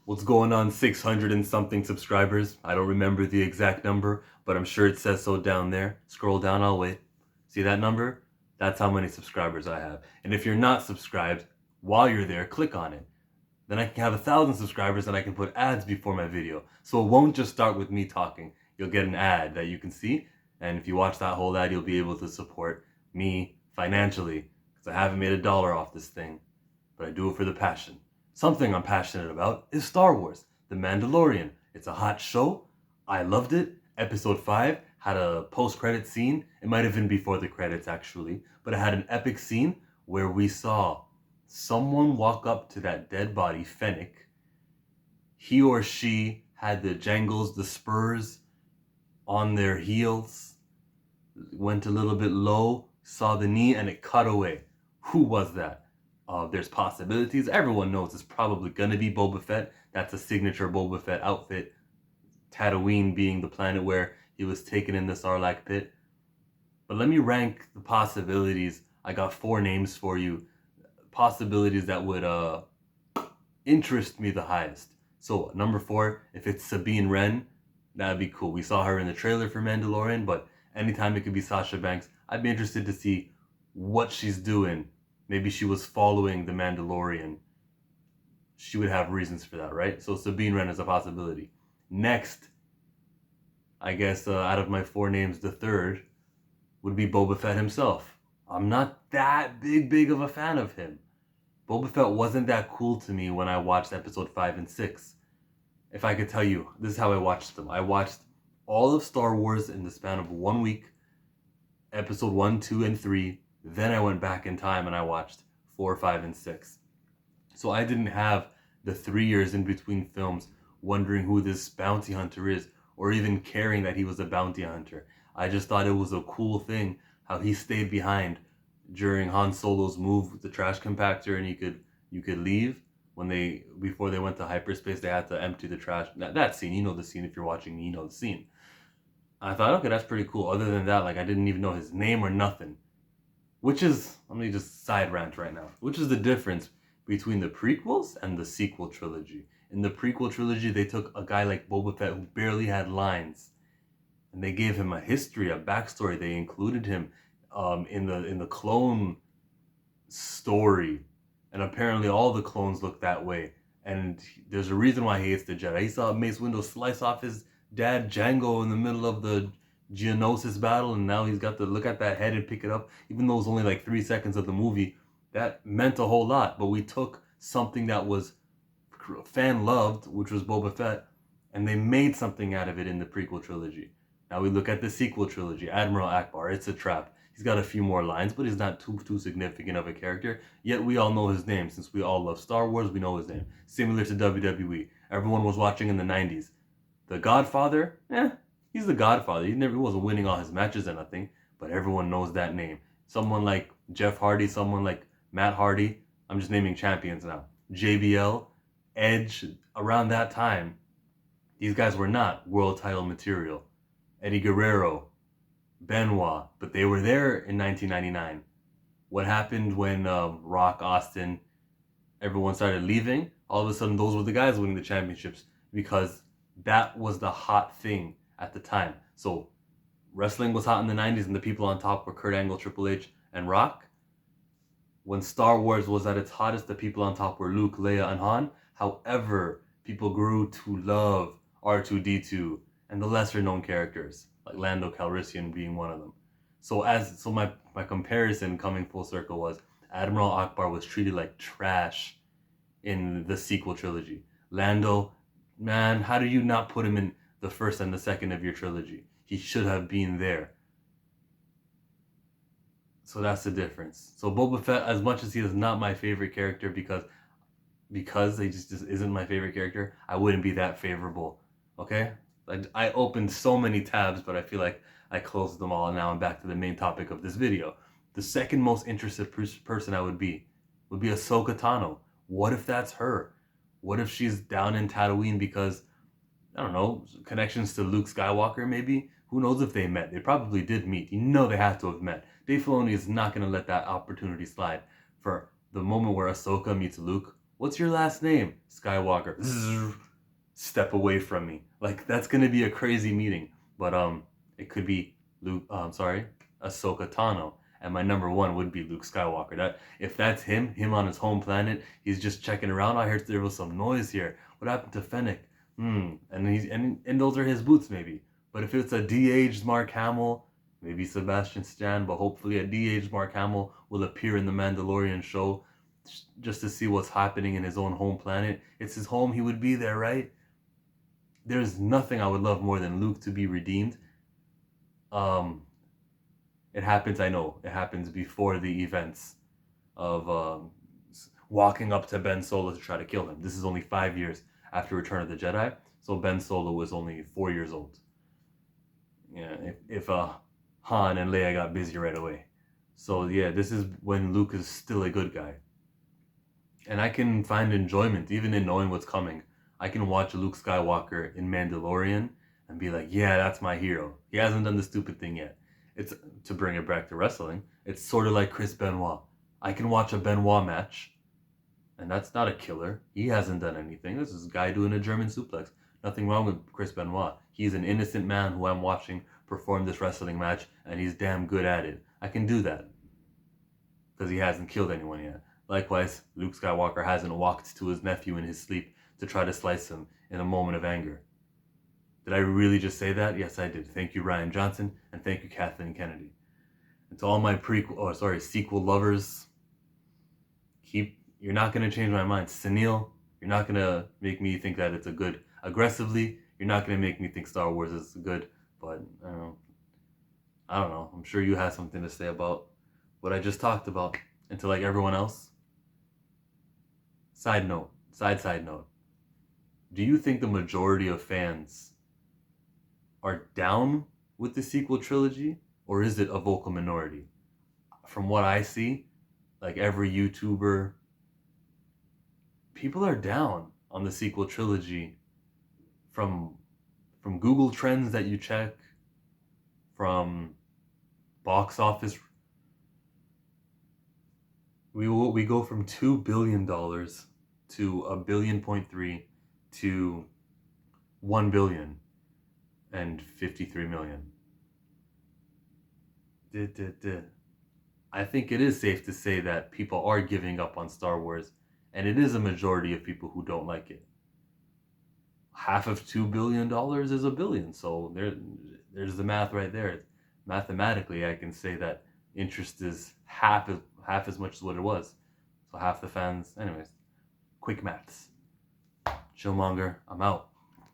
What's going on, 600 and something subscribers? I don't remember the exact number, but I'm sure it says so down there. Scroll down, I'll wait. See that number? That's how many subscribers I have. And if you're not subscribed, while you're there, click on it. Then I can have 1,000 subscribers and I can put ads before my video. So it won't just start with me talking. You'll get an ad that you can see. And if you watch that whole ad, you'll be able to support me financially. Because I haven't made $1 off this thing, but I do it for the passion. Something I'm passionate about is Star Wars, The Mandalorian. It's a hot show. I loved it. Episode 5 had a post-credit scene. It might have been before the credits, actually. But it had an epic scene where we saw someone walk up to that dead body, Fennec. He or she had the jangles, the spurs on their heels. Went a little bit low, saw the knee, and it cut away. Who was that? There's possibilities. Everyone knows it's probably going to be Boba Fett. That's a signature Boba Fett outfit. Tatooine being the planet where he was taken in the Sarlacc pit. But let me rank the possibilities. I got 4 names for you. Possibilities that would interest me the highest. So number 4, if it's Sabine Wren, that'd be cool. We saw her in the trailer for Mandalorian, but anytime it could be Sasha Banks, I'd be interested to see what she's doing. Maybe she was following the Mandalorian. She would have reasons for that, right? So Sabine Wren is a possibility. Next, I guess out of my 4 names, the third would be Boba Fett himself. I'm not that big of a fan of him. Boba Fett wasn't that cool to me when I watched episode 5 and 6. If I could tell you, this is how I watched them. I watched all of Star Wars in the span of 1 week. Episode 1, 2, and 3. Then I went back in time and I watched 4, 5, and 6. So I didn't have the 3 years in between films wondering who this bounty hunter is, or even caring that he was a bounty hunter. I just thought it was a cool thing how he stayed behind during Han Solo's move with the trash compactor, and you could leave before they went to hyperspace. They had to empty the trash. That scene, you know the scene. If you're watching me, you know the scene. I thought, okay, that's pretty cool. Other than that, like, I didn't even know his name or nothing. Which is, let me just side rant right now. Which is the difference between the prequels and the sequel trilogy. In the prequel trilogy, they took a guy like Boba Fett who barely had lines, and they gave him a history, a backstory. They included him in the clone story, and apparently all the clones look that way. And there's a reason why he hates the Jedi. He saw Mace Windu slice off his dad Django in the middle of the Geonosis battle, and now he's got to look at that head and pick it up. Even though it's only like 3 seconds of the movie, that meant a whole lot. But we took something that was fan loved, which was Boba Fett, and they made something out of it in the prequel trilogy. Now we look at the sequel trilogy. Admiral Akbar, it's a trap. He's got a few more lines, but he's not too significant of a character. Yet we all know his name. Since we all love Star Wars, we know his name. Similar to WWE. Everyone was watching in the 90s. The Godfather, he's the Godfather. He wasn't winning all his matches or nothing, but everyone knows that name. Someone like Jeff Hardy, someone like Matt Hardy. I'm just naming champions now. JBL, Edge, around that time, these guys were not world title material. Eddie Guerrero, Benoit, but they were there in 1999. What happened when Rock, Austin, everyone started leaving? All of a sudden, those were the guys winning the championships because that was the hot thing at the time. So wrestling was hot in the 90s, and the people on top were Kurt Angle, Triple H, and Rock. When Star Wars was at its hottest, the people on top were Luke, Leia, and Han. However, people grew to love R2-D2 and the lesser known characters, like Lando Calrissian being one of them. So my comparison coming full circle was Admiral Akbar was treated like trash in the sequel trilogy. Lando, man, how do you not put him in the first and the second of your trilogy? He should have been there. So that's the difference. So Boba Fett, as much as he is not my favorite character because he just isn't my favorite character, I wouldn't be that favorable. Okay? I opened so many tabs, but I feel like I closed them all, and now I'm back to the main topic of this video. The second most interested person I would be Ahsoka Tano. What if that's her? What if she's down in Tatooine because, I don't know, connections to Luke Skywalker maybe? Who knows if they met? They probably did meet. You know they have to have met. Dave Filoni is not going to let that opportunity slide. For the moment where Ahsoka meets Luke, What's your last name? Skywalker. Zzz, step away from me. Like, that's gonna be a crazy meeting. But it could be Ahsoka Tano. And my number one would be Luke Skywalker. That if that's him on his home planet, he's just checking around. I heard there was some noise here. What happened to Fennec? And those are his boots maybe. But if it's a de-aged Mark Hamill, maybe Sebastian Stan, but hopefully a de-aged Mark Hamill will appear in the Mandalorian show just to see what's happening in his own home planet. It's his home, he would be there, right? There's nothing I would love more than Luke to be redeemed. It happens, I know, it happens before the events of walking up to Ben Solo to try to kill him. This is only 5 years after Return of the Jedi, so Ben Solo was only 4 years old. Yeah, if Han and Leia got busy right away. So yeah, this is when Luke is still a good guy. And I can find enjoyment even in knowing what's coming. I can watch Luke Skywalker in Mandalorian and be like, yeah, that's my hero. He hasn't done the stupid thing yet. It's to bring it back to wrestling. It's sort of like Chris Benoit. I can watch a Benoit match, and that's not a killer. He hasn't done anything. This is a guy doing a German suplex. Nothing wrong with Chris Benoit. He's an innocent man who I'm watching perform this wrestling match, and he's damn good at it. I can do that because he hasn't killed anyone yet. Likewise, Luke Skywalker hasn't walked to his nephew in his sleep to try to slice him in a moment of anger. Did I really just say that? Yes, I did. Thank you, Ryan Johnson, and thank you, Kathleen Kennedy. And to all my sequel lovers, you're not going to change my mind. Sunil, you're not going to make me think that it's a good. Aggressively, you're not going to make me think Star Wars is good, but I don't know. I'm sure you have something to say about what I just talked about. And to like everyone else, side note. Do you think the majority of fans are down with the sequel trilogy, or is it a vocal minority? From what I see, like every YouTuber, people are down on the sequel trilogy from Google Trends that you check, from box office. We go from $2 billion to $1.3 billion to 1 billion and 53 million. I think it is safe to say that people are giving up on Star Wars, and it is a majority of people who don't like it. Half of $2 billion is a billion, so there's the math right there. Mathematically, I can say that interest is half as much as what it was. So half the fans, anyways. Quick maths. Chillmonger, I'm out.